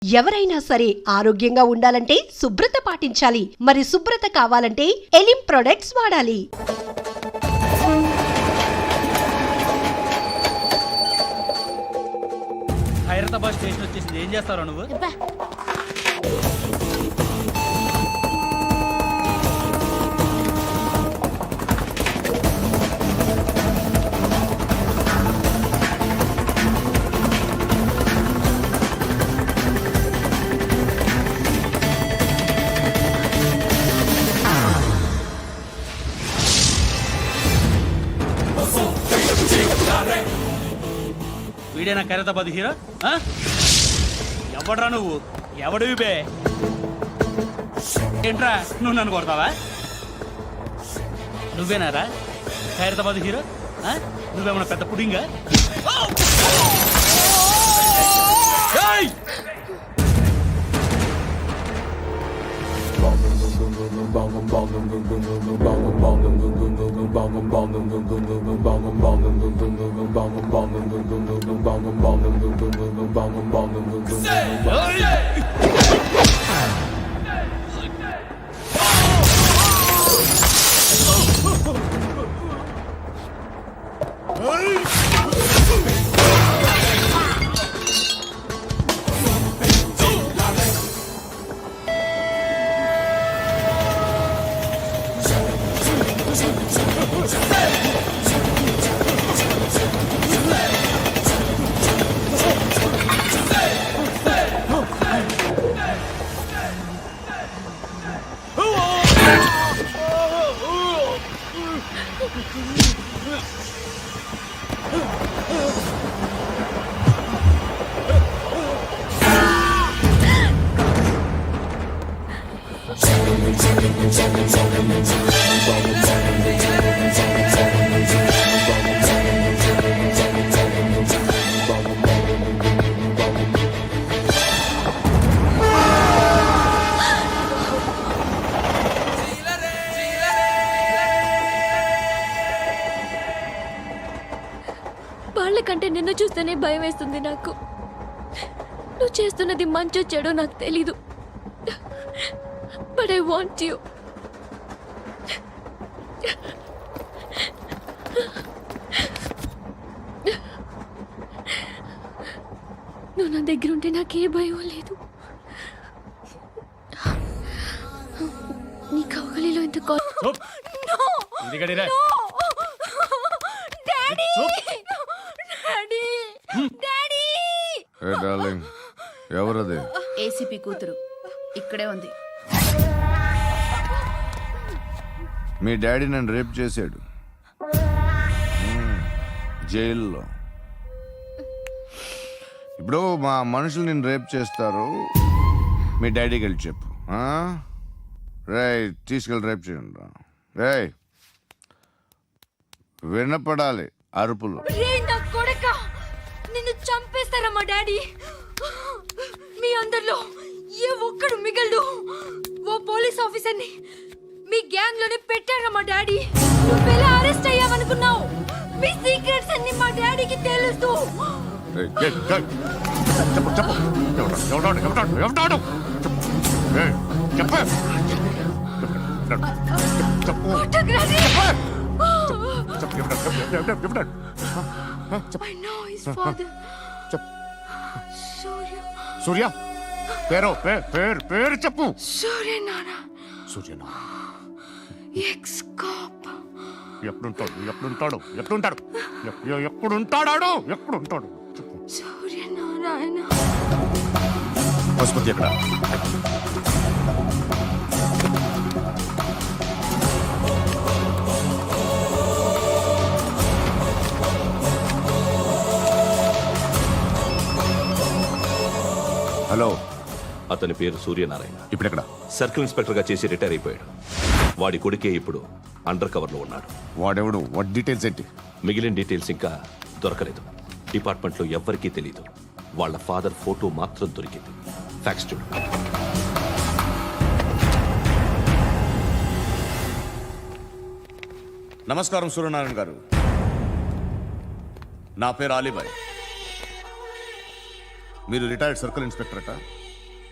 ఎవరైనా సరే ఆరోగ్యంగా ఉండాలంటే శుభ్రత పాటించాలి. మరి శుభ్రత కావాలంటే ఎలిం ప్రొడక్ట్స్ వాడాలి. హైదరాబాద్ స్టేషన్ వచ్చేసింది. ఏం చేస్తారో నువ్వు? వీడేనా ఖైరతాబాద్ హీరో? ఎవడరా నువ్వు? ఎవడివి బే? ఏంట్రా నువ్వు నన్ను కొడతావా? నువ్వేనారా ఖైరతాబాద్ హీరో? నువ్వేమన్నా పెద్ద పుడింగా? వాళ్ళకంటే నిన్ను చూస్తేనే భయం వేస్తుంది నాకు. నువ్వు చేస్తున్నది మంచో చెడో నాకు తెలీదు. But I want you. నువ్వు నా దగ్గర ఉంటే నాకే భయం లేదు. నీ కౌగలిలో ఇంత ఎవరది? ఏసీపీ కూతురు ఇక్కడే ఉంది. మీ డాడీ నన్ను రేప్ చేశాడు జైల్లో. ఇప్పుడు మా మనుషులు నేను రేప్ చేస్తారు, మీ డాడీకి వెళ్ళి చెప్పు. రేయ్ తీసుకెళ్ళి రేప్ చేయండి. రేయ్ వినపడాలి అరుపులు. నిన్ను చంపేస్తారా మా డాడీ? మీ అందరిలో ఏ ఒక్కడు మిగలడు. ఓ పోలీస్ ఆఫీసర్ని మీ గ్యాంగ్ లోనే పెట్టారా మా డాడీ? నువ్వెలా అరెస్ట్ అయ్యావనుకున్నావు? మీ సీక్రెట్స్ అన్ని మా డాడీకి తెలుసు. సూర్య పేరు చెప్పు. సూర్యనారాయణ. ఎప్పుడుంటాడు సూర్యనారాయణ. పశుపతి ఎక్కడ? హలో, అతని పేరు సూర్యనారాయణ. ఇప్పుడెక్కడ? సర్కిల్ ఇన్స్పెక్టర్ గా చేసి రిటైర్ అయిపోయాడు. వాడి కొడుకే ఇప్పుడు అండర్ కవర్ లో ఉన్నాడు. వాడెవడు? వాట్ డీటెయిల్స్ ఏంటి? మిగిలిన డీటెయిల్స్ ఇంకా దొరకలేదు. డిపార్ట్మెంట్ లో ఎవ్వరికీ తెలీదు. వాళ్ళ ఫాదర్ ఫోటో మాత్రం దొరికింది. ఫ్యాక్స్ చూడు. నమస్కారం సూర్యనారాయణ గారు. నా పేరు ఆలీబాయ్. మీరు రిటైర్డ్ సర్కిల్ ఇన్స్పెక్టర్ అట?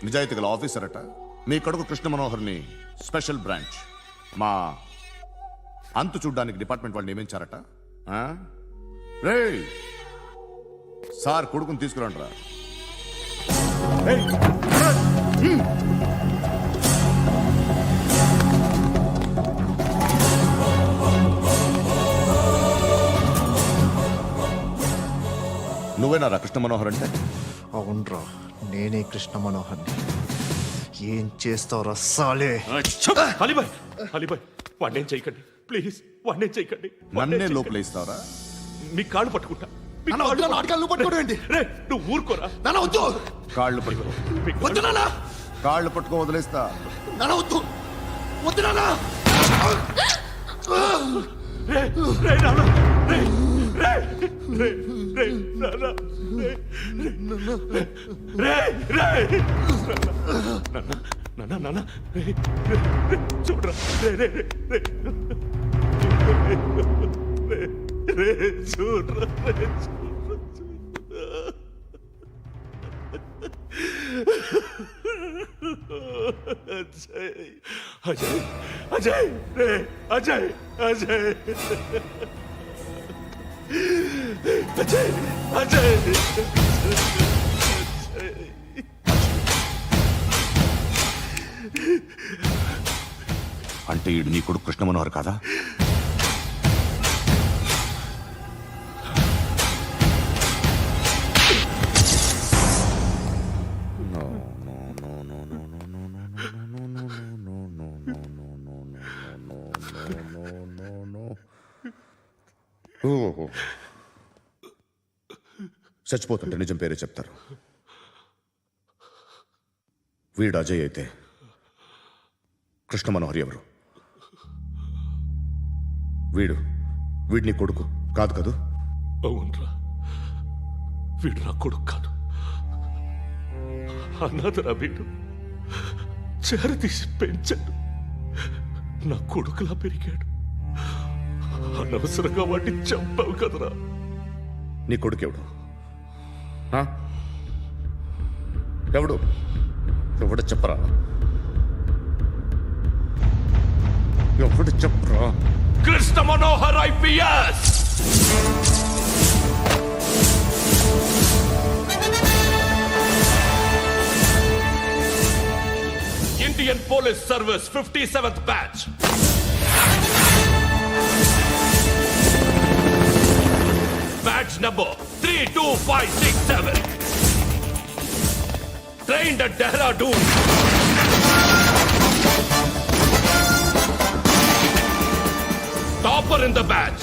నిజాయితీ గల ఆఫీసర్ అట. మీ కొడుకు కృష్ణ మనోహర్ని స్పెషల్ బ్రాంచ్ మా అంతు చూడ్డానికి డిపార్ట్మెంట్ వాళ్ళు నియమించారట. రే సార్ కొడుకుని తీసుకురండి రా. నువ్వేనా కృష్ణ మనోహర్ అంటే? అవునరా, నేనే కృష్ణ మనోహర్ని. ఏం చేస్తావురా సాలే? అలీబాయ్ అలీబాయ్ వాడినేం చేయకండి ప్లీజ్, వాడినేం చేయకండి. నన్నే లోపలేస్తావరా? మీ కాళ్ళు పట్టుకుంటా. మీ నాన్న వద్దు, నాటకాలు నువ్వు పట్టుకోవడం ఏంటి? రే, నువ్వు ఊరుకోరా. నాన్న వద్దు, కాళ్ళు పట్టుకో. మీ వద్దు నాన్న, కాళ్ళు పట్టుకో వదిలేస్తా. నాన్న వద్దు, వద్దు నాన్న. రే, రే, నాన్న, రే, రే, రే, రే, నాన్న, రే, రే, రే, నాన్న, నాన్న, నాన్న, రే, రే, రే, చూడరా, రే, రే, రే, రే, రే, రే, చూడరా, రే, అజయ్, అజయ్, అజయ్, రే, అజయ్, అజయ్, అజయ్, అజయ్, అంటే ఈడు నీ కొడుకు కృష్ణ మనోహర్ కాదా? చచ్చిపోతుంటే నిజం పేరే చెప్తారు. వీడు అజయ్ అయితే కృష్ణ మనోహర్ ఎవరు? వీడిని కొడుకు కాదు కదూ? అవునరా, వీడు నా కొడుకు కాదు, అనాథరా. వీడు చేరతీసి పెంచాడు, నా కొడుకులా పెరిగాడు. అనవసరంగా వాడిని చంపావు కదరా. నీ కొడుకెవడు? ఆ? ఎవడు? ఎవడు చెప్పరా? ఎవడు చెప్పరా? Krishna Manohar IPS. Indian police service 57th batch. Batch number 32567. Trained at Dehradun. Topper in the batch.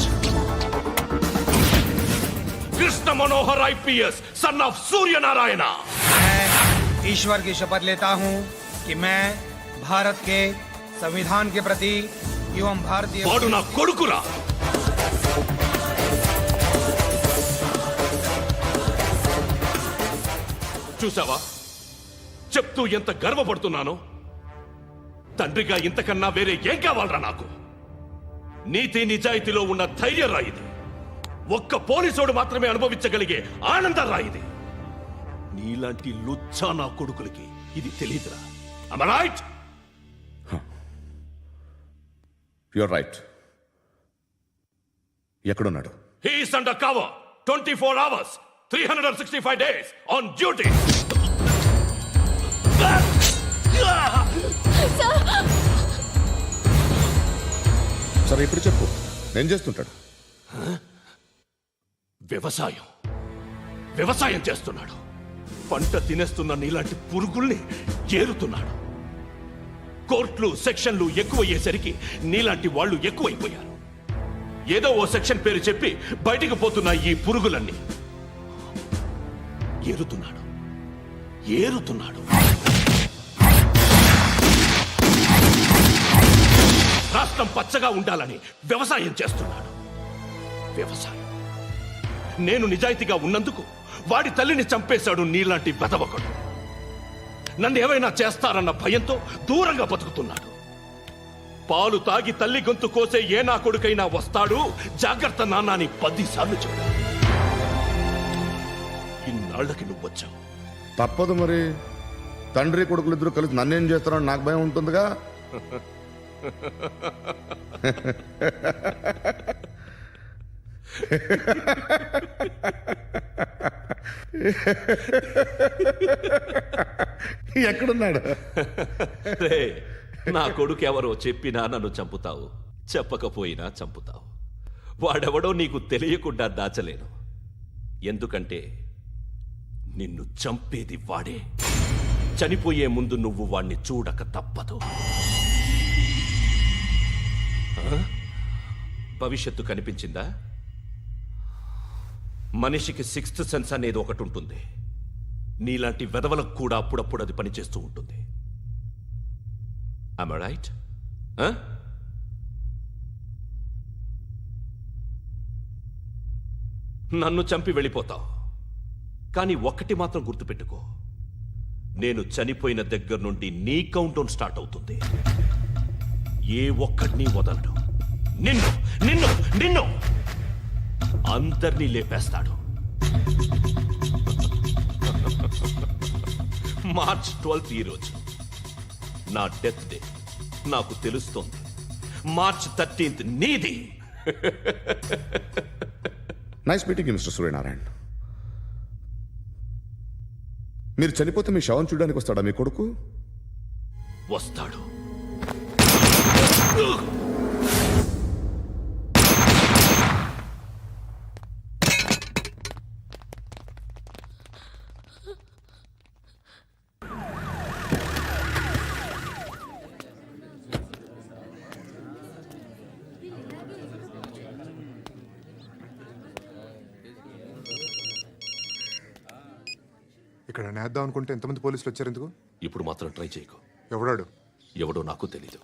Krishna Manohar IPS, son of Surya Narayana. मैं ईश्वर की शपथ लेता हूं कि मैं भारत के संविधान के प्रति एवं भारतीय వాడు నా కొడుకురా. చూసావా చెప్తూ ఎంత గర్వపడుతున్నానో? తండ్రిగా ఇంతకన్నా వేరే ఏం కావాలరా నాకు? నీతి నిజాయితీలో ఉన్న ధైర్యం రా ఇది. ఒక్క పోలీసోడు మాత్రమే అనుభవించగలిగే ఆనందం రా ఇది. నీలాంటి లుచ్చా నా కొడుకులకి ఇది తెలియదురా. Am I right? You're right. ఎక్కడున్నాడు? He is under cover 24 hours 365 days on duty. సరే ఇప్పుడు చెప్పు, ఏం చేస్తుంటాడు? వ్యవసాయం చేస్తున్నాడు. పంట తినేస్తున్న నీలాంటి పురుగుల్ని ఏరుతున్నాడు. కోర్టులు సెక్షన్లు ఎక్కువయ్యేసరికి నీలాంటి వాళ్ళు ఎక్కువైపోయారు. ఏదో ఓ సెక్షన్ పేరు చెప్పి బయటికి పోతున్న ఈ పురుగులన్నీ ఏరుతున్నాడు. రాష్ట్రం పచ్చగా ఉండాలని వ్యవసాయం చేస్తున్నాడు. నేను నిజాయితీగా ఉన్నందుకు వాడి తల్లిని చంపేశాడు నీలాంటి బెదవకుడు. నన్ను ఏమైనా చేస్తారన్న భయంతో దూరంగా బతుకుతున్నాడు. పాలు తాగి తల్లి గొంతు కోసే ఏ నా కొడుకైనా వస్తాడు, జాగ్రత్త నాన్న అని 10 సార్లు చెప్పాడు. ఇన్నాళ్లకి నువ్వు వచ్చావు. తప్పదు మరి. తండ్రి కొడుకులు ఇద్దరు కలిసి నన్నేం చేస్తారని నాకు భయం ఉంటుందిగా. ఎక్కడున్నాడు? రే, నా కొడుకు ఎవరో చెప్పినా నన్ను చంపుతావు, చెప్పకపోయినా చంపుతావు. వాడెవడో నీకు తెలియకుండా దాచలేను. ఎందుకంటే నిన్ను చంపేది వాడే. చనిపోయే ముందు నువ్వు వాణ్ణి చూడక తప్పదు. ఆ? భవిష్యత్తు కనిపించిందా? మనిషికి సిక్స్త్ సెన్స్ అనేది ఒకటి ఉంటుంది. నీలాంటి వెధవలకు కూడా అప్పుడప్పుడు అది పనిచేస్తూ ఉంటుంది. Am I right? Huh? నన్ను చంపి వెళ్ళిపోతావు, కానీ ఒక్కటి మాత్రం గుర్తుపెట్టుకో, నేను చనిపోయిన దగ్గర నుండి నీ కౌంటౌన్ స్టార్ట్ అవుతుంది. ఏ ఒక్కడిని వదలడు. నిన్ను నిన్ను నిన్ను అందరినీ లేపేస్తాడు. మార్చ్ 12 ఈ రోజు నా డెత్ డే. నాకు తెలుస్తోంది. మార్చ్ 13 నీది. Nice meeting mister Suryanarayana. మీరు చనిపోతే మీ శవం చూడడానికి వస్తాడా మీ కొడుకు? వస్తాడు. ఇక్కడ నేద్దాం అనుకుంటే ఎంతమంది పోలీసులు వచ్చారు ఎందుకు? ఇప్పుడు మాత్రం ట్రై చేయకు. ఎవడాడు? ఎవడో నాకు తెలీదు.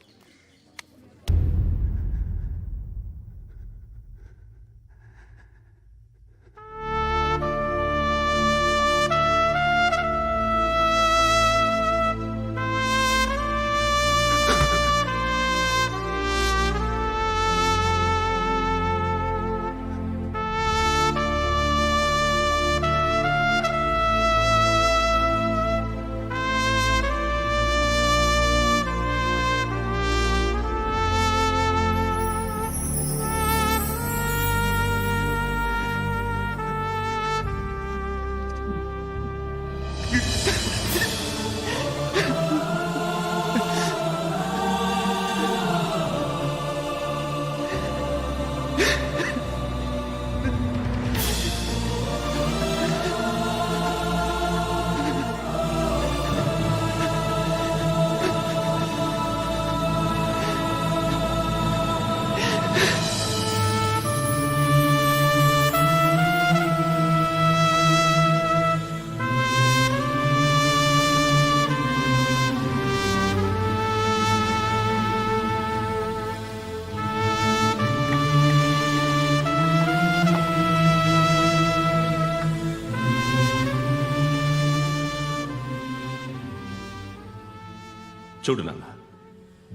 చూడు నాన్న,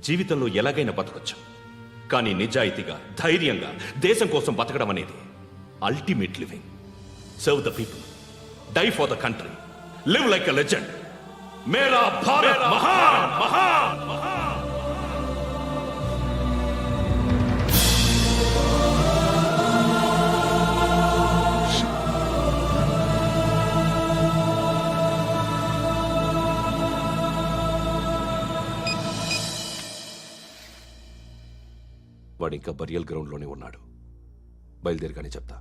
జీవితంలో ఎలాగైనా బతకొచ్చు, కానీ నిజాయితీగా, ధైర్యంగా దేశం కోసం బతకడం అనేది ultimate living. Serve the people, die for the country, live like a legend. మేరా భారత్ మహాన్ మహాన్ మహాన్. వాడు ఇంకా బరియల్ గ్రౌండ్లోనే ఉన్నాడు. బయలుదేరగానే చెప్తా.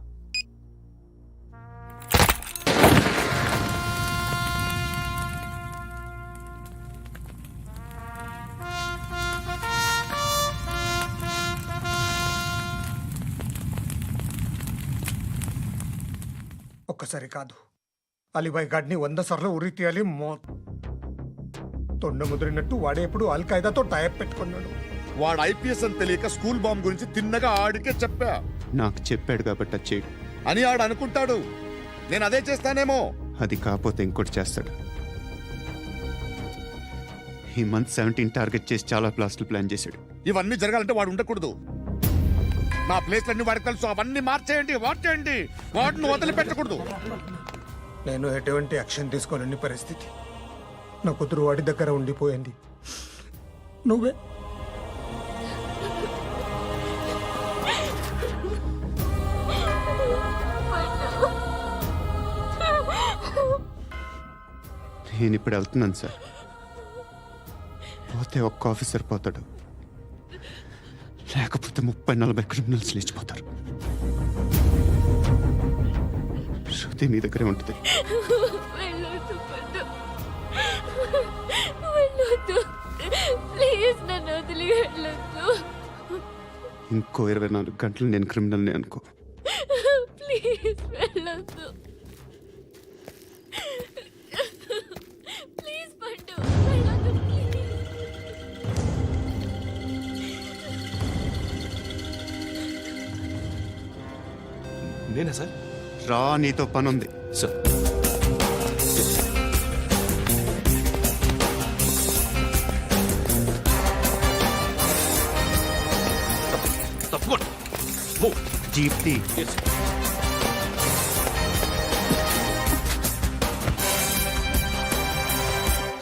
ఒక్కసారి కాదు, అలీబాయ్ గాడిని 100 సార్లు ఉరి తీయాలి. తొండ ముదిరినట్టు వాడేప్పుడు అల్ ఖైదాతో టైప్ పెట్టుకున్నాడు. వాడు ఐపీఎస్ అని తెలియక స్కూల్ బాంబ్ గురించి తిన్నగా ఆడికే చెప్పా. నాకు చెప్పాడు కాబట్టి అది చేయడు అని ఆడు అనుకుంటాడు. నేను అదే చేస్తానేమో. అది కాకపోతే ఇంకోటి చేస్తాడు. ఈ మంత్ 17 టార్గెట్ చేసి చాలా ప్లాస్టులు ప్లాన్ చేశాడు. ఇవన్నీ జరగాలంటే వాడు ఉండకూడదు. నా ప్లేస్లన్నీ వాడికి తెలుసు. అవన్నీ మార్చేయండి, వార్చేయండి. వాటిని వదిలిపెట్టకూడదు. నేను ఎటువంటి యాక్షన్ తీసుకోలేని పరిస్థితి. నా కూతురు వాడి దగ్గర ఉండిపోయింది. నువ్వే నేను ఇప్పుడు వెళ్తున్నాను సార్. పోతే ఒక్క ఆఫీసర్ పోతాడు, లేకపోతే 30-40 క్రిమినల్స్ లేచిపోతారు. శృతి మీ దగ్గరే ఉంటుంది. వెళ్ళొద్దు పద్దు, వెళ్ళొద్దు, ప్లీజ్ నన్ను వదిలి వెళ్ళొద్దు, ఇంకో 24 గంటలు నేను క్రిమినల్ని అనుకో. ప్లీజ్ వెళ్ళొద్దు, ప్లీజ్ పద్దు, వెళ్ళొద్దు, ప్లీజ్. నేనా సార్? రా, నీతో పని ఉంది. సార్ తప్పకుండా. Move. జీప్తి Yes, sir.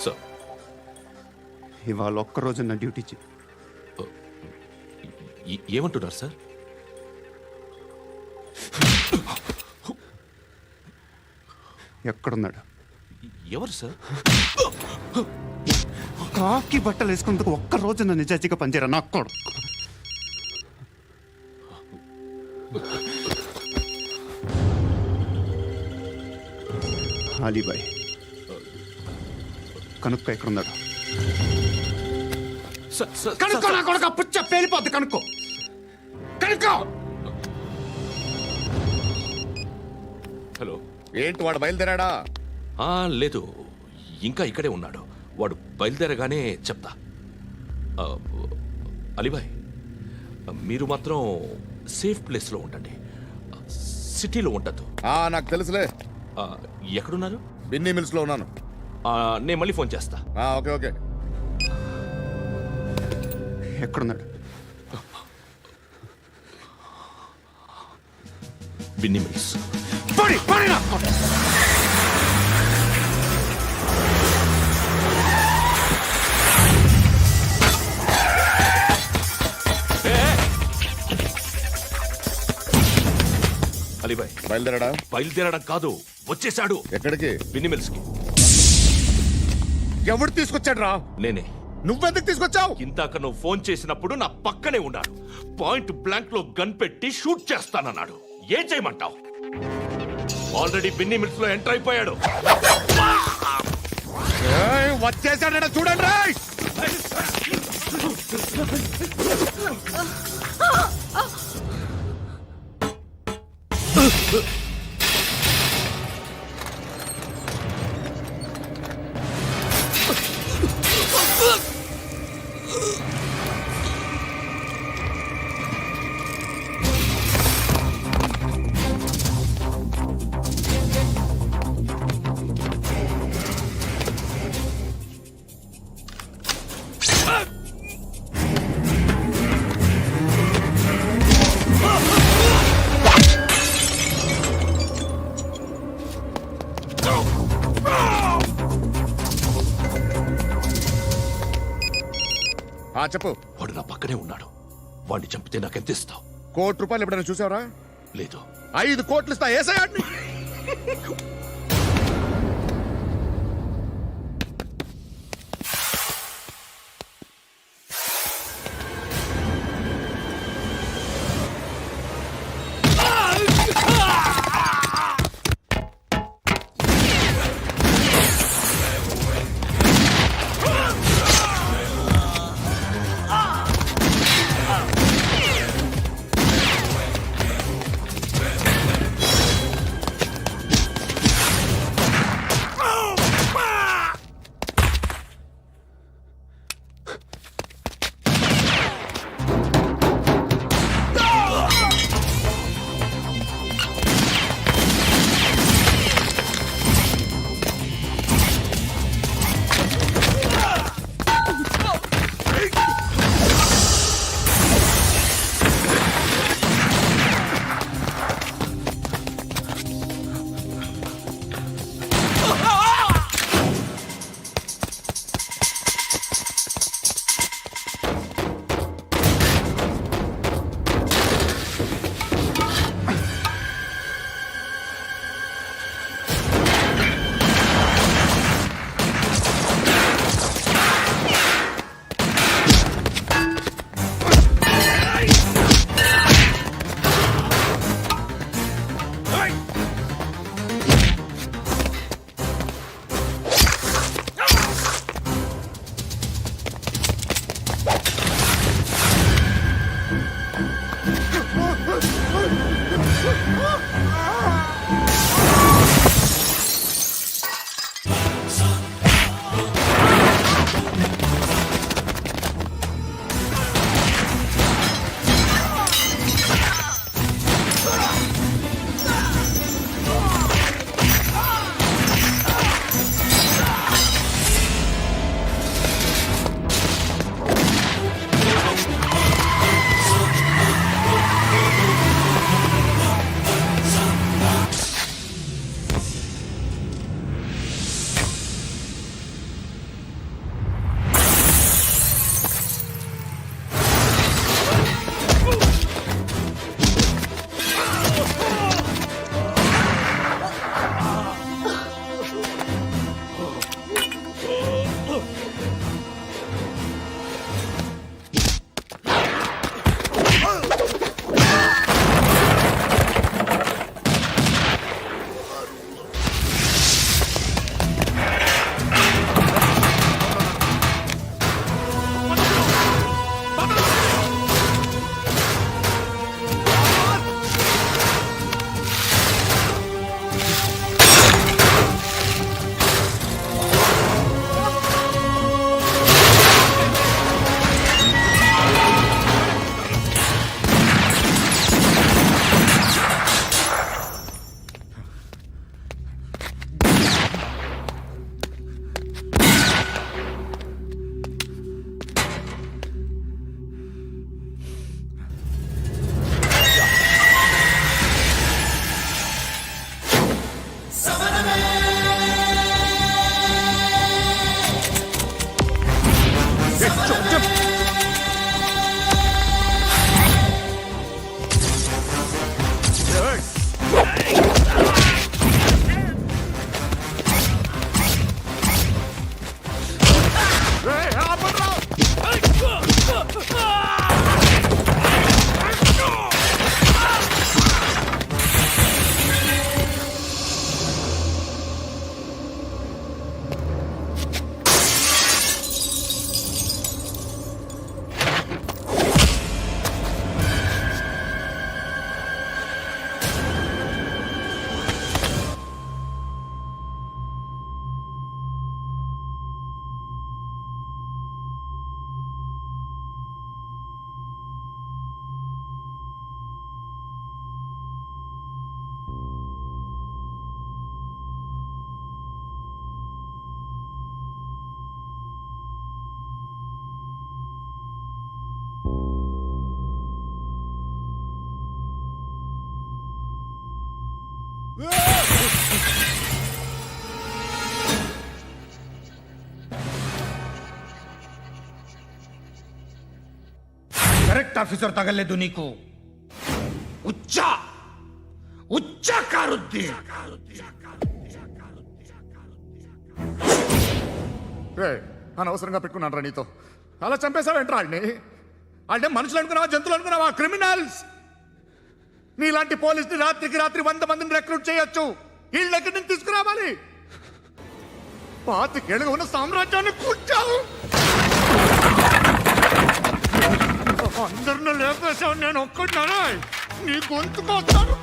సార్ ఇవాళ ఒక్కరోజు నా డ్యూటీ చేయి. ఏమంటున్నారు సార్? ఎక్కడున్నాడు? ఎవరు సార్? కాకి బట్టలు వేసుకున్నందుకు ఒక్కరోజు నా నిజాయితీగా పనిచేయరా నాకు కూడా. అలీబాయ్ కనుక్కో ఎక్కడున్నాడు. కనుక్కో నా కొడుకు, పుచ్చ పేలిపోద్ది. కనుక్కో కనుక్కో. హలో. ఏంటి వాడు బయలుదేరాడా? లేదు, ఇంకా ఇక్కడే ఉన్నాడు. వాడు బయలుదేరగానే చెప్తా. అలీబాయ్, మీరు మాత్రం సేఫ్ ప్లేస్లో ఉండండి, సిటీలో ఉండద్దు. నాకు తెలుసులే. ఎక్కడున్నారు? బిన్నీ మిల్స్ లో ఉన్నాను. నేను మళ్ళీ ఫోన్ చేస్తా. Okay okay. ఎక్కడున్నాడు? బిన్నీ మిల్స్. అలీబాయ్ బయలుదేరాడా? బయలుదేరడం కాదు, వచ్చేశాడు. ఎక్కడికి? బిన్నీ మిల్స్ కి. ఎవడు తీసుకొచ్చాడు రా? నేనే. నువ్వెందుకు తీసుకొచ్చావు? ఇందాక నువ్వు ఫోన్ చేసినప్పుడు నా పక్కనే ఉన్నాడు. పాయింట్ బ్లాంక్ లో గన్ పెట్టి షూట్ చేస్తానన్నాడు. ఏం చేయమంటావు? ఆల్రెడీ బిన్నీ మిల్స్ లో ఎంటర్ అయిపోయాడు. వచ్చేసాడ చూడండి రా. చెప్పు. వాడు నా పక్కనే ఉన్నాడు. వాడిని చంపితే నాకెంత ఇస్తావు? ₹1,00,00,000 ఎప్పుడైనా చూసావరా? లేదు. 5 కోట్లు ఇస్తా. ఏసయాడిని. करेक्ट ऑफिसर तगलలేదు నీకు ఉచ్చా ఉచ్చా కారుద్ది అనవసరంగా పెట్టుకున్నాను రా నీతో. అలా చంపేశావేంట్రా వాడిని? అంటే మనుషులు అనుకున్నావా, జంతువులు అనుకున్నావా? క్రిమినల్స్. నీలాంటి పోలీసుని రాత్రికి రాత్రి 100 మందిని రిక్రూట్ చేయొచ్చు. వీళ్ళ దగ్గర నుంచి తీసుకురావాలి. 25 ఏళ్ళుగా ఉన్న సామ్రాజ్యాన్ని కూర్చావు. అందరిని లేపేశావు, నేను ఒక్కడినారా? నీ గొంతుకొస్తాను.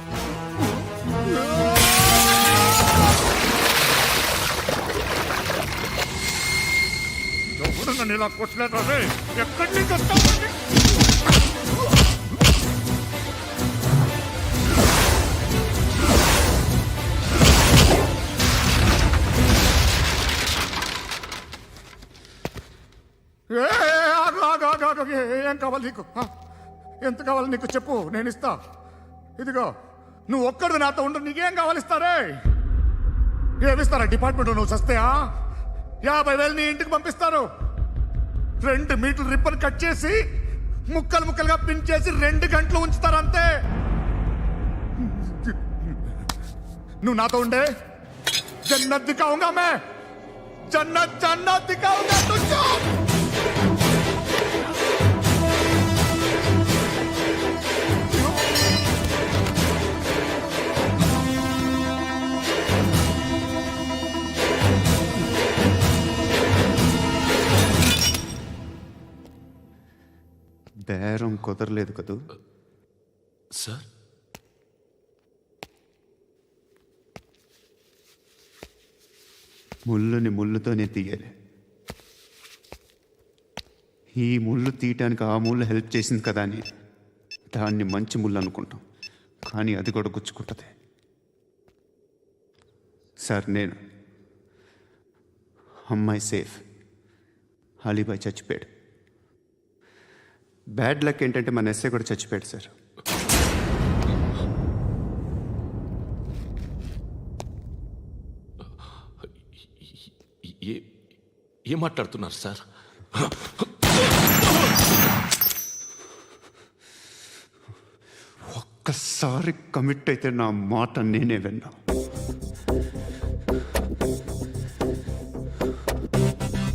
ఎవరు నన్ను ఇలా కొట్టలేదా? ఎక్కడి నుంచి వస్తావు? ఏం కావాలి నీకు? ఎంత కావాలి నీకు చెప్పు, నేను ఇస్తా. ఇదిగో నువ్వు ఒక్కడు నాతో ఉండు. నీకేం కావాలి ఇస్తారే? ఏమిస్తారా డిపార్ట్మెంట్? నువ్వు చస్తేయా 50,000 నీ ఇంటికి పంపిస్తారు. 2 మీటర్లు రిబ్బన్ కట్ చేసి ముక్కలు ముక్కలుగా పిన్ చేసి 2 గంటలు ఉంచుతారు అంతే. నువ్వు నాతో ఉండే జన్నత్ దిఖాऊंगा मैं, జన్నత్ జన్నత్ దిఖాऊंगा तुझको. బేరం కుదరలేదు కదూ సార్? ముళ్ళుని ముళ్ళుతోనే తీయాలి. ఈ ముళ్ళు తీయటానికి ఆ ముళ్ళు హెల్ప్ చేసింది కదా అని దాన్ని మంచి ముళ్ళు అనుకుంటాం, కానీ అది కూడా గుచ్చుకుంటుంది. సార్, నేను అమ్మాయి సేఫ్, అలీబాయ్ చచ్చిపోయాడు. బ్యాడ్ లక్ ఏంటంటే మన ఎస్ఐ కూడా చచ్చిపోయాడు సార్. ఏం మాట్లాడుతున్నారు సార్? ఒక్కసారి కమిట్ అయితే నా మాట నేనే విన్నా.